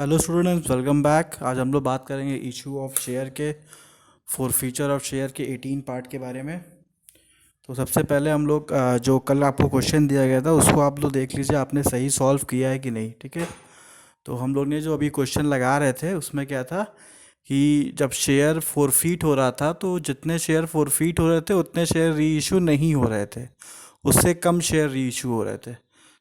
Hello students, welcome back. आज हम लोग बात करेंगे इशू ऑफ शेयर के फीचर ऑफ शेयर के 18 पार्ट के बारे में। तो सबसे पहले हम लोग जो कल आपको क्वेश्चन दिया गया था उसको आप लोग देख लीजिए, आपने सही सॉल्व किया है कि नहीं। ठीक है, तो हम लोग ने जो अभी क्वेश्चन लगा रहे थे उसमें क्या था कि जब शेयर फोरफीट हो रहा था तो जितने शेयर फोरफीट हो रहे थे उतने शेयर री इशू नहीं हो रहे थे, उससे कम शेयर री इशू हो रहे थे।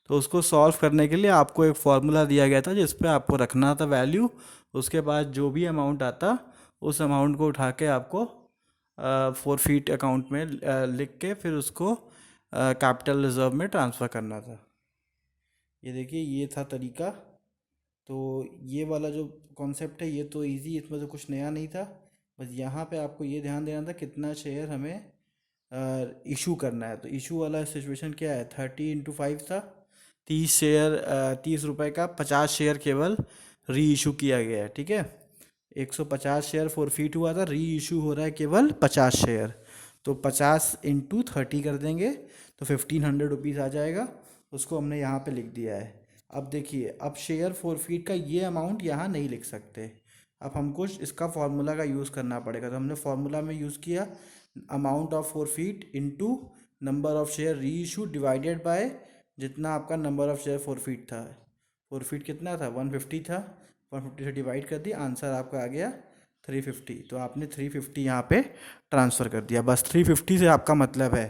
तो उसको सॉल्व करने के लिए आपको एक फार्मूला दिया गया था जिस पे आपको रखना था वैल्यू। उसके बाद जो भी अमाउंट आता उस अमाउंट को उठा के आपको फोरफीट अकाउंट में लिख के फिर उसको कैपिटल रिजर्व में ट्रांसफ़र करना था। ये देखिए, ये था तरीका। तो ये वाला जो कॉन्सेप्ट है ये तो इजी, इसमें तो कुछ नया नहीं था। बस यहाँ पे आपको ये ध्यान देना था कितना शेयर हमें इशू करना है। तो इशू वाला सिचुएशन क्या है, 30 × 5 था। 30 शेयर, 30 रुपये का 50 शेयर केवल री इशू किया गया है। ठीक है, 150 शेयर फोरफीट हुआ था, री इशू हो रहा है केवल 50 शेयर। तो 50 × 30 कर देंगे तो 1500 रुपीज़ आ जाएगा। उसको हमने यहाँ पे लिख दिया है। अब देखिए, अब शेयर फोरफीट का ये अमाउंट यहाँ नहीं लिख सकते। अब हमको इसका फार्मूला का यूज़ करना पड़ेगा। तो हमने फार्मूला में यूज़ किया amount of forfeit into number of share री इशू डिवाइडेड बाय जितना आपका नंबर ऑफ शेयर फोरफीट था। फोरफीट कितना था, 150 था। 150 से डिवाइड कर दिया, आंसर आपका आ गया 350। तो आपने 350 यहाँ पे ट्रांसफ़र कर दिया। बस 350 से आपका मतलब है।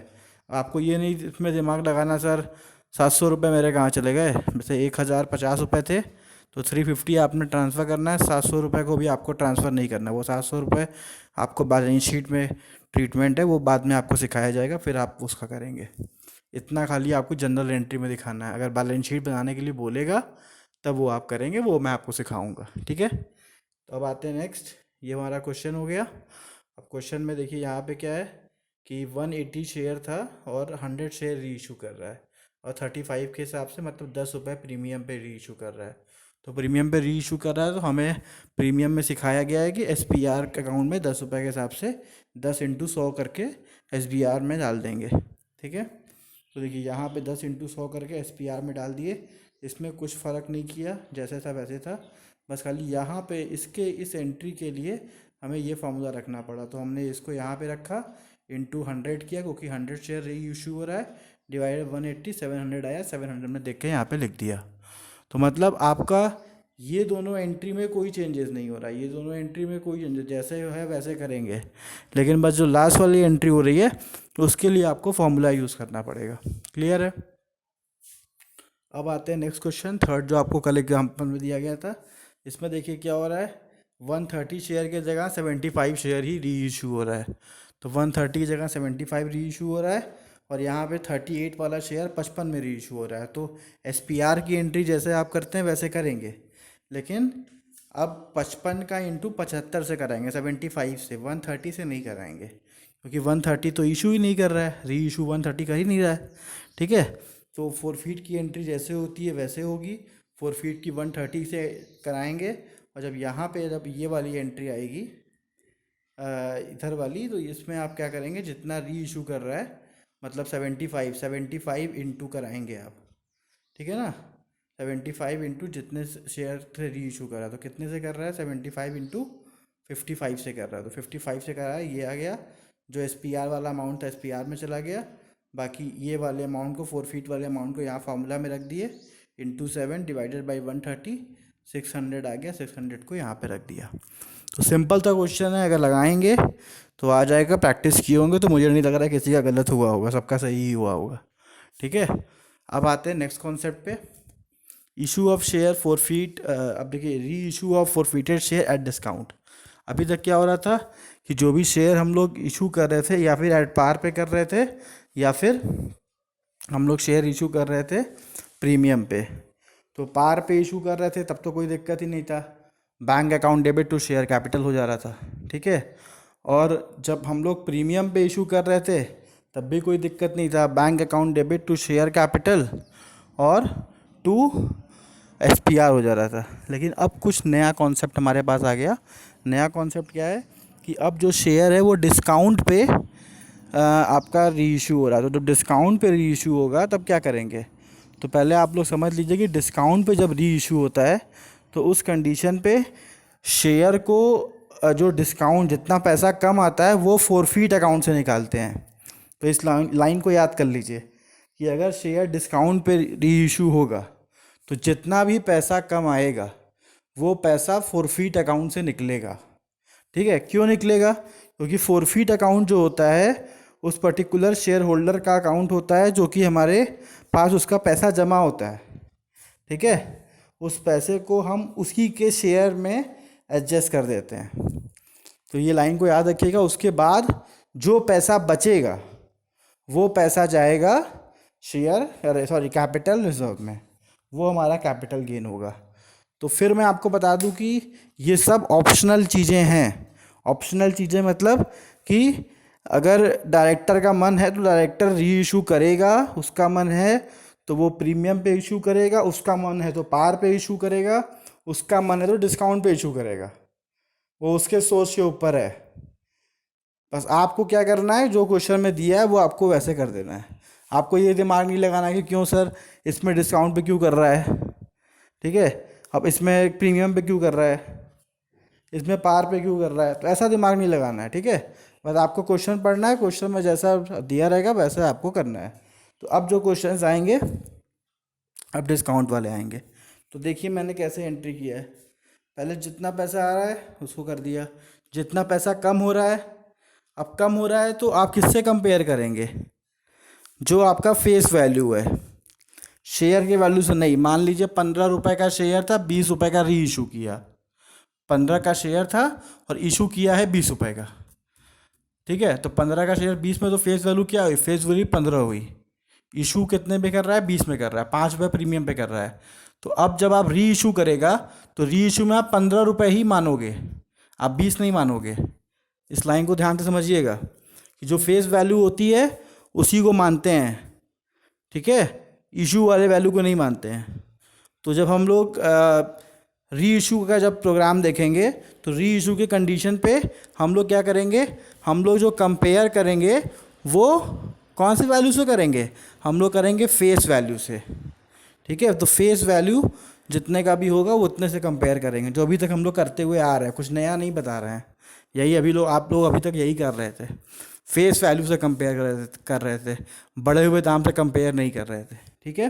आपको ये नहीं इसमें दिमाग लगाना सर 700 रुपये मेरे कहाँ चले गए, वैसे 1050 रुपये थे तो 350 आपने ट्रांसफ़र करना है। 700 रुपये को भी आपको ट्रांसफ़र नहीं करना। वो 700 रुपये आपको बैलेंस शीट में ट्रीटमेंट है, वो बाद में आपको सिखाया जाएगा, फिर आप उसका करेंगे। इतना खाली आपको जनरल एंट्री में दिखाना है। अगर बैलेंस शीट बनाने के लिए बोलेगा तब वो आप करेंगे, वो मैं आपको सिखाऊंगा। ठीक है, तो अब आते हैं नेक्स्ट। ये हमारा क्वेश्चन हो गया। अब क्वेश्चन में देखिए यहाँ पे क्या है कि 180 शेयर था और 100 शेयर री इशू कर रहा है और 35 के हिसाब से मतलब 10 रुपये प्रीमियम पे री इशू कर रहा है। तो प्रीमियम पे री इशू कर रहा है तो हमें प्रीमियम में सिखाया गया है कि SPR के अकाउंट में 10 रुपये के हिसाब से 10 × 100 करके SBR में डाल देंगे। ठीक है, तो देखिए यहाँ पे 10 × 100 करके SPR में डाल दिए। इसमें कुछ फ़र्क नहीं किया, जैसे था वैसे था। बस खाली यहाँ पे इसके इस एंट्री के लिए हमें ये फार्मूला रखना पड़ा। तो हमने इसको यहाँ पे रखा, इंटू 100 किया क्योंकि 100 शेयर री इशू हो रहा है, डिवाइडेड 180, 700 आया। 700 में देख के यहाँ पे लिख दिया। तो मतलब आपका ये दोनों एंट्री में कोई चेंजेस नहीं हो रहा है। ये दोनों एंट्री में कोई चेंजेस, जैसे है वैसे करेंगे। लेकिन बस जो लास्ट वाली एंट्री हो रही है उसके लिए आपको फॉर्मूला यूज़ करना पड़ेगा। क्लियर है। अब आते हैं नेक्स्ट क्वेश्चन, थर्ड, जो आपको कल एग्जाम्पल में दिया गया था। इसमें देखिए क्या हो रहा है, 130 शेयर की जगह 75 शेयर ही री इशू हो रहा है। तो 130 की जगह 75 री इशू हो रहा है और यहाँ पे 38 वाला शेयर 55 में री इशू हो रहा है। तो SPR की एंट्री जैसे आप करते हैं वैसे करेंगे, लेकिन अब 55 का इंटू 75 से कराएंगे, 75 से, 130 से नहीं कराएंगे क्योंकि 130 तो इशू ही नहीं कर रहा है, री इशू 130 कर ही नहीं रहा है। ठीक है, तो फोरफीट की एंट्री जैसे होती है वैसे होगी। फोरफीट की 130 से कराएंगे और जब यहाँ पे जब ये वाली एंट्री आएगी इधर वाली, तो इसमें आप क्या करेंगे, जितना री इशू कर रहा है मतलब 75 इंटू कराएंगे आप। ठीक है ना, 75 इंटू जितने शेयर थे री इशू कर रहा है, तो कितने से कर रहा है, 75 इंटू 55 से कर रहा है। तो 55 से कर रहा है, ये आ गया। जो SPR वाला अमाउंट था SPR में चला गया। बाकी ये वाले अमाउंट को, फोरफीट वाले अमाउंट को यहाँ फार्मूला में रख दिए, इंटू 7 डिवाइडेड बाई 130, 600 आ गया। 600 को यहाँ पे रख दिया। तो सिंपल सा क्वेश्चन है, अगर लगाएंगे तो आ जाएगा। प्रैक्टिस किए होंगे तो मुझे नहीं लग रहा है किसी का गलत हुआ होगा, सबका सही ही हुआ होगा। ठीक है, अब आते हैं नेक्स्ट कॉन्सेप्ट पे, इशू ऑफ शेयर फोरफीट। अब देखिए, reissue of forfeited share at discount. अभी तक क्या हो रहा था कि जो भी शेयर हम लोग इशू कर रहे थे या फिर एट पार पे कर रहे थे या फिर हम लोग शेयर इशू कर रहे थे प्रीमियम पे। तो पार पे इशू कर रहे थे तब तो कोई दिक्कत ही नहीं था, bank account debit to share capital हो जा रहा था। ठीक है, और जब हम लोग प्रीमियम पे इशू कर रहे थे तब भी कोई दिक्कत नहीं था, bank account debit to share capital और टू SPR हो जा रहा था। लेकिन अब कुछ नया कॉन्सेप्ट हमारे पास आ गया। नया कॉन्सेप्ट क्या है कि अब जो शेयर है वो डिस्काउंट पे आपका री इशू हो रहा है। तो जब डिस्काउंट पे री इशू होगा तब क्या करेंगे, तो पहले आप लोग समझ लीजिए कि डिस्काउंट पे जब री इशू होता है तो उस कंडीशन पे शेयर को जो डिस्काउंट जितना पैसा कम आता है वो फोरफीट अकाउंट से निकालते हैं। तो इस लाइन को याद कर लीजिए कि अगर शेयर डिस्काउंट पे री इशू होगा तो जितना भी पैसा कम आएगा वो पैसा फोरफीट अकाउंट से निकलेगा। ठीक है, क्यों निकलेगा? क्योंकि फोरफीट अकाउंट जो होता है उस पर्टिकुलर शेयर होल्डर का अकाउंट होता है जो कि हमारे पास उसका पैसा जमा होता है। ठीक है, उस पैसे को हम उसी के शेयर में एडजस्ट कर देते हैं। तो ये लाइन को याद रखिएगा। उसके बाद जो पैसा बचेगा वो पैसा जाएगा शेयर अरे सॉरी कैपिटल रिजर्व में, वो हमारा कैपिटल गेन होगा। तो फिर मैं आपको बता दूं कि ये सब ऑप्शनल चीज़ें हैं। ऑप्शनल चीज़ें मतलब कि अगर डायरेक्टर का मन है तो डायरेक्टर री इशू करेगा, उसका मन है तो वो प्रीमियम पे इशू करेगा, उसका मन है तो पार पे इशू करेगा, उसका मन है तो डिस्काउंट पे इशू करेगा। वो उसके सोच के ऊपर है। बस आपको क्या करना है, जो क्वेश्चन में दिया है वो आपको वैसे कर देना है। आपको ये दिमाग नहीं लगाना है कि क्यों सर इसमें डिस्काउंट पे क्यों कर रहा है, ठीक है, अब इसमें प्रीमियम पे क्यों कर रहा है, इसमें पार पे क्यों कर रहा है। तो ऐसा दिमाग नहीं लगाना है। ठीक है, बस आपको क्वेश्चन पढ़ना है, क्वेश्चन में जैसा दिया रहेगा वैसा आपको करना है। तो अब जो क्वेश्चन आएंगे, अब डिस्काउंट वाले आएंगे। तो देखिए मैंने कैसे एंट्री किया है। पहले जितना पैसा आ रहा है उसको कर दिया, जितना पैसा कम हो रहा है, अब कम हो रहा है तो आप किससे कंपेयर करेंगे? जो आपका फेस वैल्यू है, शेयर के वैल्यू से नहीं। मान लीजिए 15 रुपये का शेयर था, 20 रुपये का री इशू किया। 15 का शेयर था और इशू किया है 20 रुपये का। ठीक है, तो 15 का शेयर 20 में, तो फेस वैल्यू क्या हुई? फेस वैल्यू 15 हुई। इशू कितने पे कर रहा है? 20 में कर रहा है, 5 रुपये प्रीमियम पे कर रहा है। तो अब जब आप री इशू करेगा तो री इशू में आप 15 रुपये ही मानोगे, आप 20 नहीं मानोगे। इस लाइन को ध्यान से समझिएगा कि जो फेस वैल्यू होती है उसी को मानते हैं। ठीक है, इशू वाले वैल्यू को नहीं मानते हैं। तो जब हम लोग री इशू का जब प्रोग्राम देखेंगे तो री इशू के कंडीशन पे हम लोग क्या करेंगे, हम लोग जो कंपेयर करेंगे वो कौन सी वैल्यू से करेंगे? हम लोग करेंगे फेस वैल्यू से। ठीक है, तो फेस वैल्यू जितने का भी होगा वो उतने से कंपेयर करेंगे, जो अभी तक हम लोग करते हुए आ रहे हैं, कुछ नया नहीं बता रहे हैं। यही अभी लोग आप लोग अभी तक यही कर रहे थे, फेस वैल्यू से कंपेयर कर रहे थे, बढ़े हुए दाम से कंपेयर नहीं कर रहे थे। ठीक है,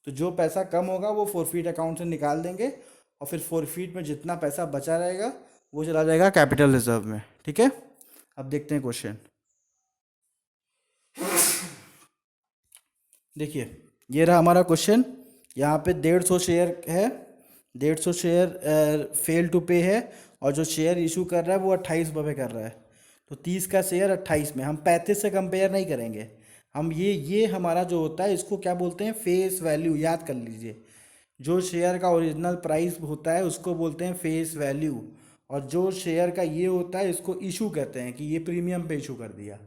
तो जो पैसा कम होगा वो फोरफीट अकाउंट से निकाल देंगे और फिर फोरफीट में जितना पैसा बचा रहेगा वो चला जाएगा कैपिटल रिजर्व में। ठीक है, अब देखते हैं क्वेश्चन। देखिए ये रहा हमारा क्वेश्चन। यहाँ पे 150 शेयर है, 150 शेयर फेल टू पे है और जो शेयर इशू कर रहा है वो 28 रुपये कर रहा है। तो 30 का शेयर 28 में, हम 35 से कंपेयर नहीं करेंगे। हम ये हमारा जो होता है इसको क्या बोलते हैं? Face value. याद कर लीजिए, जो शेयर का ओरिजिनल प्राइस होता है उसको बोलते हैं फेस वैल्यू, और जो शेयर का ये होता है इसको इशू कहते हैं कि ये प्रीमियम पे इशू कर दिया।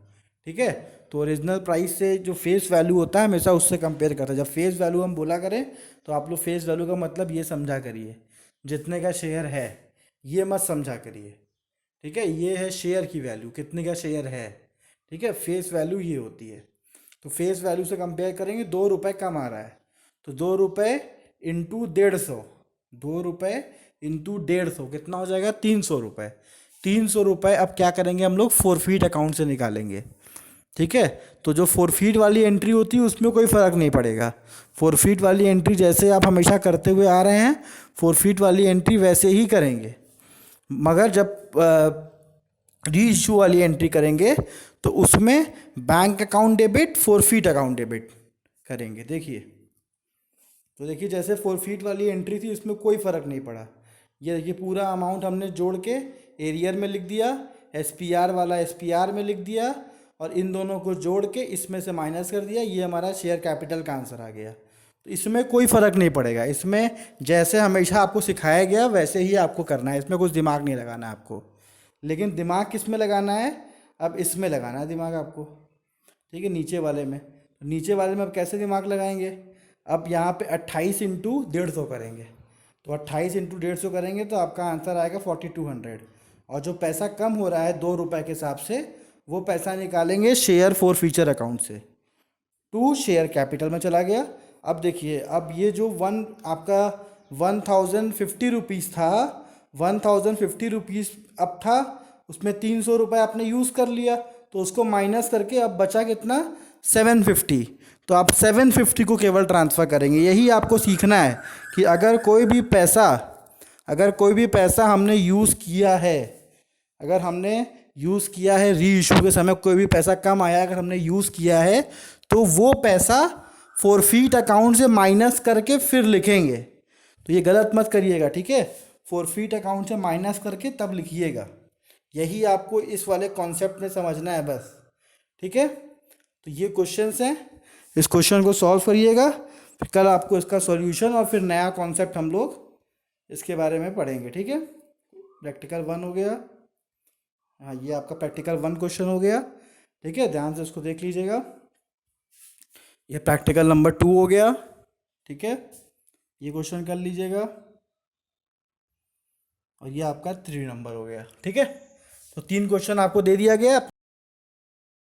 ठीक है, तो ओरिजिनल प्राइस से जो फेस वैल्यू होता है हमेशा उससे कंपेयर करता है। जब फेस वैल्यू हम बोला करें तो आप लोग फेस वैल्यू का मतलब ये समझा करिए, जितने का शेयर है, ये मत समझा करिए। ठीक है, ये है शेयर की वैल्यू, कितने का शेयर है। ठीक है, फेस वैल्यू ये होती है। तो फेस वैल्यू से कंपेयर करेंगे, 2 रुपये कम आ रहा है तो 2 रुपये इंटू 150, 2 रुपये इंटू 150 कितना हो जाएगा? 300 रुपये। 300 रुपये अब क्या करेंगे हम लोग? फोरफीट अकाउंट से निकालेंगे। ठीक है, तो जो फोरफीट वाली एंट्री होती है उसमें कोई फ़र्क नहीं पड़ेगा। फोरफीट वाली एंट्री जैसे आप हमेशा करते हुए आ रहे हैं, फोरफीट वाली एंट्री वैसे ही करेंगे। मगर जब री इशू वाली एंट्री करेंगे तो उसमें bank account debit, forfeit account debit करेंगे। देखिए, तो देखिए जैसे फोरफीट वाली एंट्री थी उसमें कोई फ़र्क नहीं पड़ा। ये देखिए पूरा अमाउंट हमने जोड़ के एरियर में लिख दिया, एसपीआर वाला एसपीआर में लिख दिया, और इन दोनों को जोड़ के इसमें से माइनस कर दिया। ये हमारा शेयर कैपिटल का आंसर आ गया। तो इसमें कोई फ़र्क नहीं पड़ेगा। इसमें जैसे हमेशा आपको सिखाया गया वैसे ही आपको करना है, इसमें कुछ दिमाग नहीं लगाना है आपको। लेकिन दिमाग किस में लगाना है? अब इसमें लगाना है दिमाग आपको। ठीक है, नीचे वाले में। नीचे वाले में अब कैसे दिमाग लगाएंगे? अब यहाँ पे 28 इंटू 150 करेंगे, तो 28 इंटू 150 करेंगे तो आपका आंसर आएगा 4200। और जो पैसा कम हो रहा है 2 रुपये के हिसाब से, वो पैसा निकालेंगे शेयर फॉर फ्यूचर अकाउंट से, टू शेयर कैपिटल में चला गया। अब देखिए, अब ये जो वन आपका ₹1050 था, ₹1050 अब था, उसमें ₹300 आपने यूज़ कर लिया, तो उसको माइनस करके अब बचा कितना, 750। तो आप 750 को केवल ट्रांसफ़र करेंगे। यही आपको सीखना है कि अगर कोई भी पैसा हमने यूज़ किया है, अगर हमने यूज़ किया है री इशू के समय, कोई भी पैसा कम आया अगर हमने यूज़ किया है, तो वो पैसा फोरफीट अकाउंट से माइनस करके फिर लिखेंगे। तो ये गलत मत करिएगा, ठीक है। फोरफीट अकाउंट से माइनस करके तब लिखिएगा। यही आपको इस वाले कॉन्सेप्ट में समझना है बस, ठीक है। तो ये क्वेश्चंस हैं, इस क्वेश्चन को सॉल्व करिएगा, फिर कल आपको इसका सॉल्यूशन और फिर नया कॉन्सेप्ट हम लोग इसके बारे में पढ़ेंगे, ठीक है। प्रैक्टिकल 1 हो गया, हाँ ये आपका प्रैक्टिकल 1 क्वेश्चन हो गया, ठीक है, ध्यान से इसको देख लीजिएगा। ये प्रैक्टिकल नंबर 2 हो गया, ठीक है, ये क्वेश्चन कर लीजिएगा, और ये आपका 3 नंबर हो गया, ठीक है। तो 3 क्वेश्चन आपको दे दिया गया।